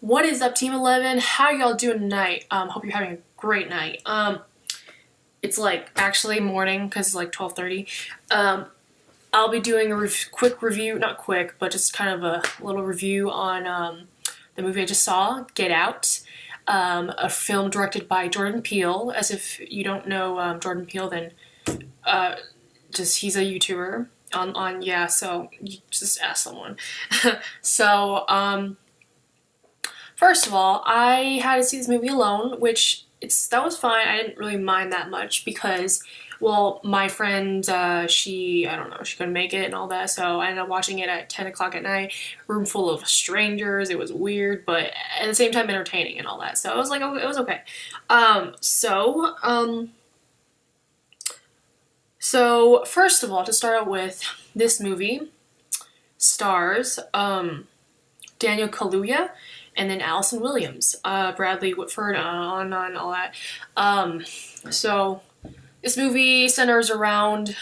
What is up, Team 11? How y'all doing tonight? Hope you're having a great night. It's like actually morning because it's like 12:30. I'll be doing a quick review, not quick, but just kind of a little review on the movie I just saw, Get Out, a film directed by Jordan Peele. As if you don't know Jordan Peele, then just he's a YouTuber on yeah. So you just ask someone. So. First of all, I had to see this movie alone, which that was fine. I didn't really mind that much because, well, my friend, she, I don't know, she couldn't make it and all that, so I ended up watching it at 10 o'clock at night, room full of strangers. It was weird, but at the same time entertaining and all that, so it was like, it was okay. So first of all, to start out with, this movie stars, Daniel Kaluuya, and then Allison Williams, Bradley Whitford, on and all that. So this movie centers around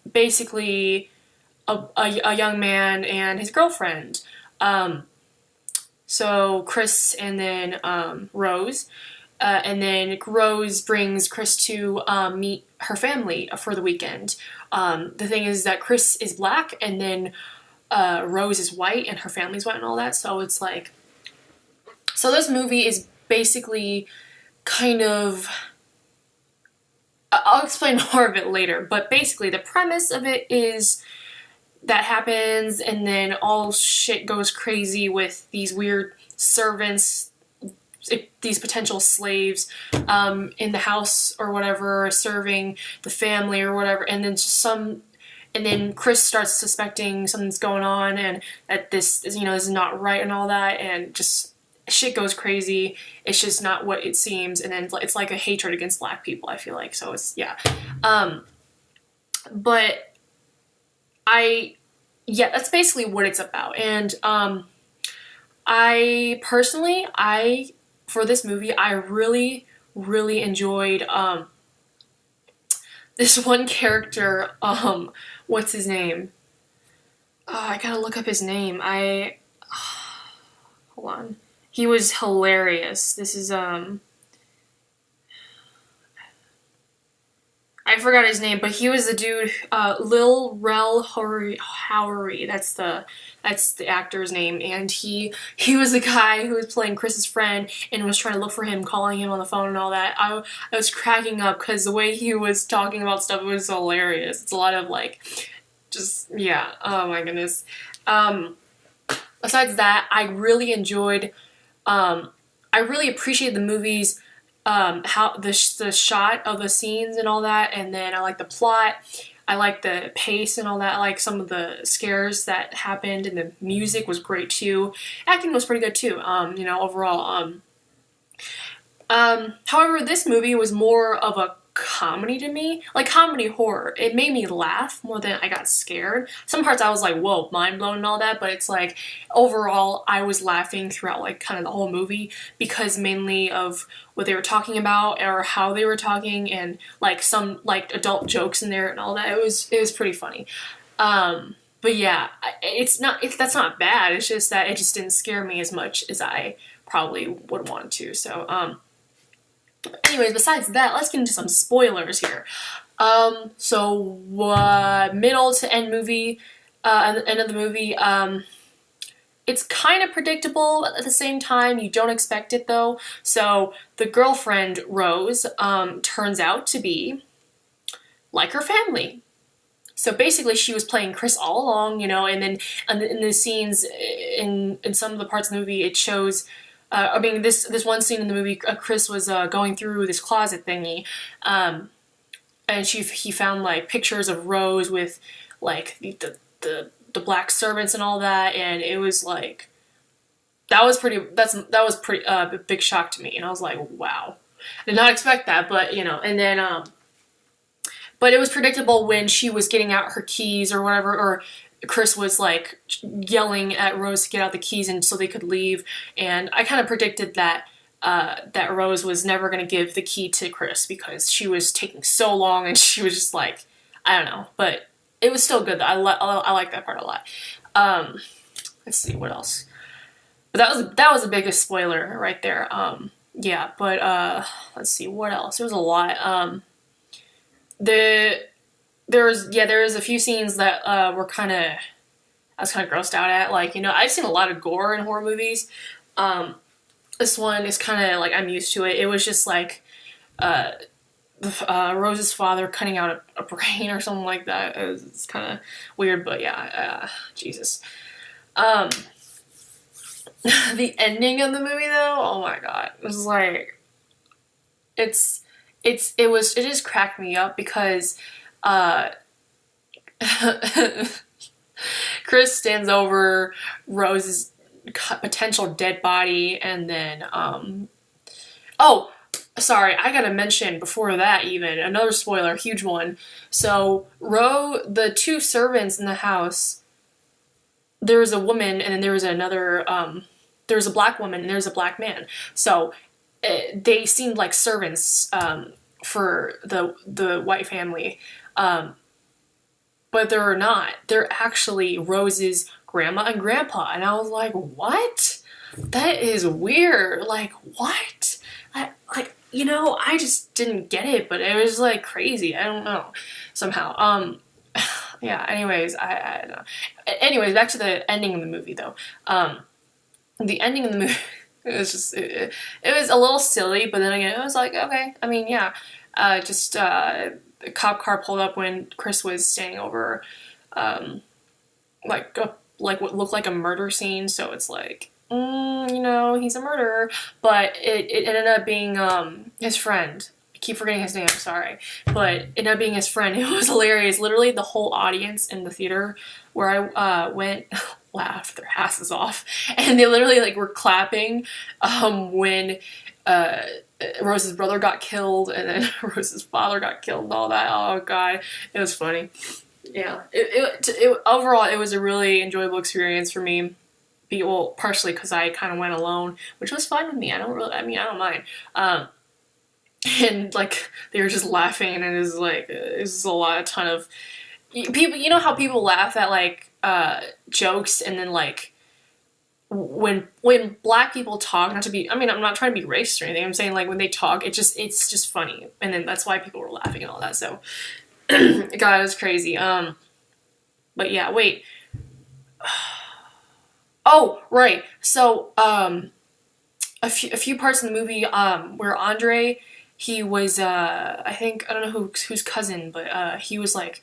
basically a young man and his girlfriend. So Chris and then Rose. And then Rose brings Chris to meet her family for the weekend. The thing is that Chris is black, and then Rose is white and her family's white and all that, so it's like, so this movie is basically kind of, I'll explain more of it later, but basically the premise of it is that happens and then all shit goes crazy with these weird servants, these potential slaves in the house or whatever, serving the family or whatever, and then and then Chris starts suspecting something's going on and that this is, this is not right and all that, and just shit goes crazy. It's just not what it seems, and then it's like a hatred against black people, I feel like. So it's, yeah. But yeah, that's basically what it's about. And I personally, for this movie, I really, really enjoyed this one character, what's his name? I gotta look up his name. Hold on. He was hilarious. This is, I forgot his name, but he was the dude, Lil Rel Howery. That's the actor's name, and he was the guy who was playing Chris's friend and was trying to look for him, calling him on the phone and all that. I was cracking up because the way he was talking about stuff, it was so hilarious. It's a lot of like, just, yeah. Oh my goodness. Besides that, I really enjoyed. I really appreciate the movie's. How the shot of the scenes and all that, and then I like the plot, I like the pace and all that, I like some of the scares that happened, and the music was great too. Acting was pretty good too, overall. However, this movie was more of a comedy to me, like comedy horror. It made me laugh more than I got scared. Some parts I was like, whoa, mind blown and all that, but it's like, overall, I was laughing throughout like kind of the whole movie because mainly of what they were talking about or how they were talking, and like some like adult jokes in there and all that. It was pretty funny. But yeah, that's not bad. It's just that it just didn't scare me as much as I probably would want to. So, anyways, besides that, let's get into some spoilers here. Middle to end movie, end of the movie, it's kind of predictable, but at the same time, you don't expect it though. So, the girlfriend, Rose, turns out to be like her family. So basically, she was playing Chris all along, and then in the scenes, in some of the parts of the movie, it shows. This one scene in the movie, Chris was going through this closet thingy, and he found like pictures of Rose with like the black servants and all that, and it was like that was pretty a big shock to me, and I was like, wow, I did not expect that, but and then but it was predictable when she was getting out her keys or whatever, or Chris was like yelling at Rose to get out the keys and so they could leave, and I kind of predicted that that Rose was never going to give the key to Chris because she was taking so long, and she was just like, I don't know, but it was still good though. I like that part a lot. let's see what else. But that was the biggest spoiler right there. Yeah, but let's see what else. There was a lot. The there was a few scenes that were kind of I was kind of grossed out at. Like, I've seen a lot of gore in horror movies. This one is kind of like I'm used to it. It was just like Rose's father cutting out a brain or something like that. It's kind of weird, but yeah, Jesus. The ending of the movie though, oh my god, it was like it just cracked me up because uh Chris stands over Rose's potential dead body, and then oh, sorry, I gotta mention before that, even another spoiler, huge one. So the two servants in the house, there was a woman, and then there was another there was a black woman and there was a black man. So they seemed like servants for the white family, but they're not. They're actually Rose's grandma and grandpa, and I was like, what? That is weird. Like, what? I just didn't get it, but it was like crazy. I don't know, somehow. Yeah. I don't know. Anyways, back to the ending of the movie though. The ending of the movie, it was a little silly, but then again, it was like, okay. I mean, yeah. A cop car pulled up when Chris was standing over, like what looked like a murder scene. So it's like, he's a murderer. But it ended up being his friend. I keep forgetting his name. I'm sorry, but it ended up being his friend. It was hilarious. Literally, the whole audience in the theater where I went laughed their asses off, and they literally like were clapping when Rose's brother got killed, and then Rose's father got killed, and all that. Oh god, it was funny. Yeah, overall it was a really enjoyable experience for me. Well, partially because I kind of went alone, which was fine with me. I don't mind. And like they were just laughing, and it was a ton of people. You know how people laugh at like jokes, and then like when black people talk, not to be, I'm not trying to be racist or anything. I'm saying like when they talk, it's just funny, and then that's why people were laughing and all that. So, God, it was crazy. But yeah, wait. Oh, right. So, a few parts in the movie, where Andre, he was, I think, I don't know whose cousin, but, he was, like,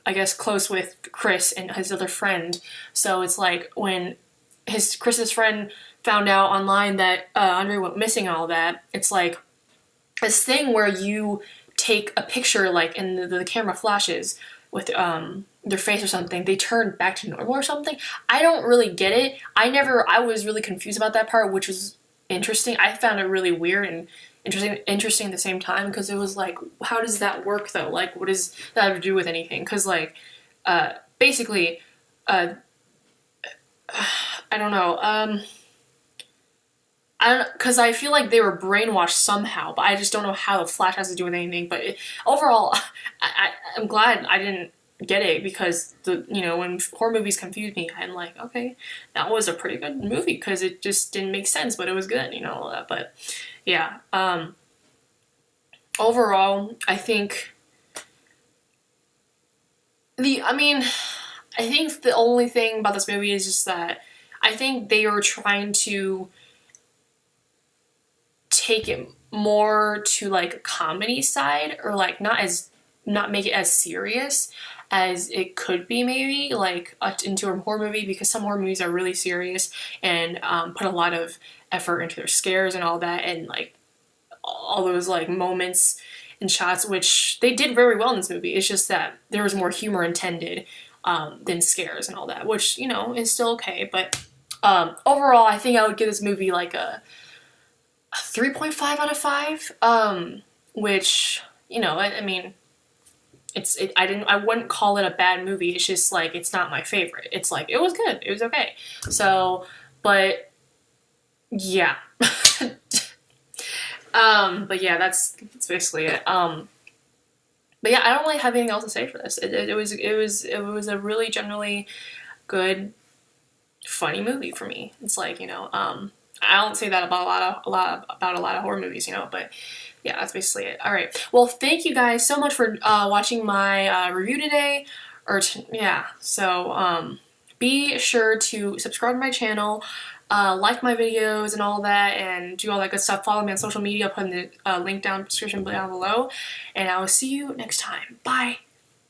I guess close with Chris and his other friend. So it's like when Chris's friend found out online that, Andre went missing and all that, it's like this thing where you take a picture, like, and the camera flashes with, their face or something, they turn back to normal or something. I don't really get it. I was really confused about that part, which was interesting. I found it really weird and interesting at the same time, because it was like, how does that work though? Like, what does that have to do with anything? Because like, basically, I don't know. Because I feel like they were brainwashed somehow, but I just don't know how the Flash has to do with anything. But overall, I'm glad I didn't get it, because when horror movies confuse me, I'm like, okay, that was a pretty good movie, because it just didn't make sense, but it was good, all that. But yeah, overall, I think I think the only thing about this movie is just that I think they were trying to take it more to like a comedy side, or like not make it as serious as it could be, maybe like into a horror movie, because some horror movies are really serious and put a lot of effort into their scares and all that, and like all those like moments and shots, which they did very well in this movie. It's just that there was more humor intended than scares and all that, which is still okay. But overall, I think I would give this movie like a 3.5 out of 5, which I wouldn't call it a bad movie. It's just like, it's not my favorite. It's like, it was good. It was okay. So, but yeah. But yeah, that's basically it. But yeah, I don't really have anything else to say for this. It was a really generally good funny movie for me. It's like, I don't say that about a lot of horror movies, but yeah, that's basically it. All right. Well, thank you guys so much for watching my review today. Yeah. So be sure to subscribe to my channel, like my videos and all that, and do all that good stuff. Follow me on social media. I'll put in the link down in the description down below, and I will see you next time. Bye.